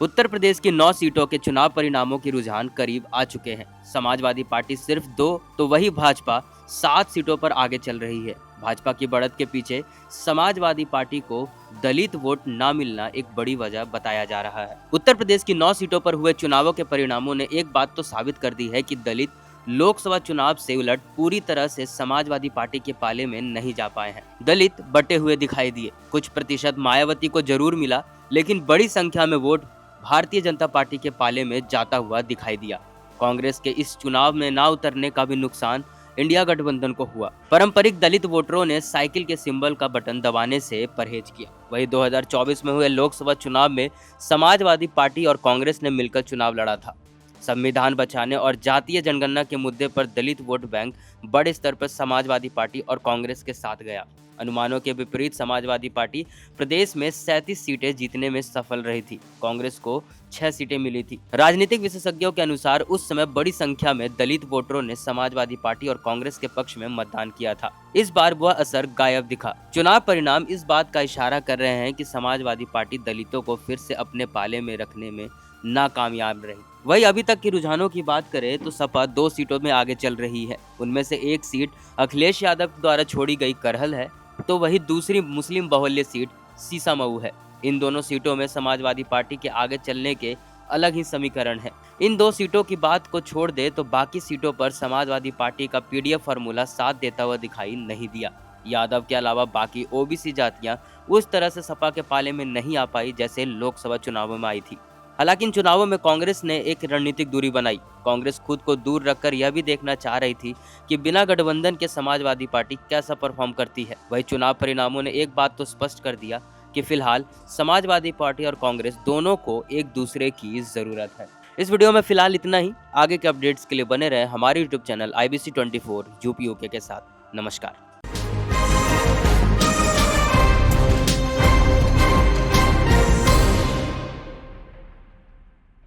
उत्तर प्रदेश की 9 सीटों के चुनाव परिणामों के रुझान करीब आ चुके हैं। समाजवादी पार्टी सिर्फ 2 तो वही भाजपा 7 सीटों पर आगे चल रही है। भाजपा की बढ़त के पीछे समाजवादी पार्टी को दलित वोट न मिलना एक बड़ी वजह बताया जा रहा है। उत्तर प्रदेश की 9 सीटों पर हुए चुनावों के परिणामों ने एक बात तो साबित कर दी है कि दलित लोकसभा चुनाव से उलट पूरी तरह से समाजवादी पार्टी के पाले में नहीं जा पाए हैं। दलित बटे हुए दिखाई दिए। कुछ प्रतिशत मायावती को जरूर मिला, लेकिन बड़ी संख्या में वोट भारतीय जनता पार्टी के पाले में जाता हुआ दिखाई दिया। कांग्रेस के इस चुनाव में ना उतरने का भी नुकसान इंडिया गठबंधन को हुआ। पारंपरिक दलित वोटरों ने साइकिल के सिंबल का बटन दबाने से परहेज किया। वहीं 2024 में हुए लोकसभा चुनाव में समाजवादी पार्टी और कांग्रेस ने मिलकर चुनाव लड़ा था। संविधान बचाने और जातीय जनगणना के मुद्दे पर दलित वोट बैंक बड़े स्तर पर समाजवादी पार्टी और कांग्रेस के साथ गया। अनुमानों के विपरीत समाजवादी पार्टी प्रदेश में 37 सीटें जीतने में सफल रही थी। कांग्रेस को 6 सीटें मिली थी। राजनीतिक विशेषज्ञों के अनुसार उस समय बड़ी संख्या में दलित वोटरों ने समाजवादी पार्टी और कांग्रेस के पक्ष में मतदान किया था। इस बार वह असर गायब दिखा। चुनाव परिणाम इस बात का इशारा कर रहे हैं कि समाजवादी पार्टी दलितों को फिर से अपने पाले में रखने में नाकामयाब रही। वही अभी तक के रुझानों की बात करें तो सपा 2 सीटों में आगे चल रही है। उनमें से एक सीट अखिलेश यादव द्वारा छोड़ी गई करहल है, तो वही दूसरी मुस्लिम बहुल्य सीट सीसामऊ है। इन दोनों सीटों में समाजवादी पार्टी के आगे चलने के अलग ही समीकरण है। इन 2 सीटों की बात को छोड़ दे तो बाकी सीटों पर समाजवादी पार्टी का पीडीएफ फार्मूला साथ देता हुआ दिखाई नहीं दिया। यादव के अलावा बाकी ओबीसी जातियां उस तरह से सपा के पाले में नहीं आ पाई जैसे लोकसभा चुनावों में आई थी। हालांकि इन चुनावों में कांग्रेस ने एक रणनीतिक दूरी बनाई। कांग्रेस खुद को दूर रखकर यह भी देखना चाह रही थी कि बिना गठबंधन के समाजवादी पार्टी कैसा परफॉर्म करती है। वही चुनाव परिणामों ने एक बात तो स्पष्ट कर दिया कि फिलहाल समाजवादी पार्टी और कांग्रेस दोनों को एक दूसरे की जरूरत है। इस वीडियो में फिलहाल इतना ही। आगे के अपडेट्स के लिए बने रहे हमारे YouTube channel IBC 24 UP UK के साथ। नमस्कार।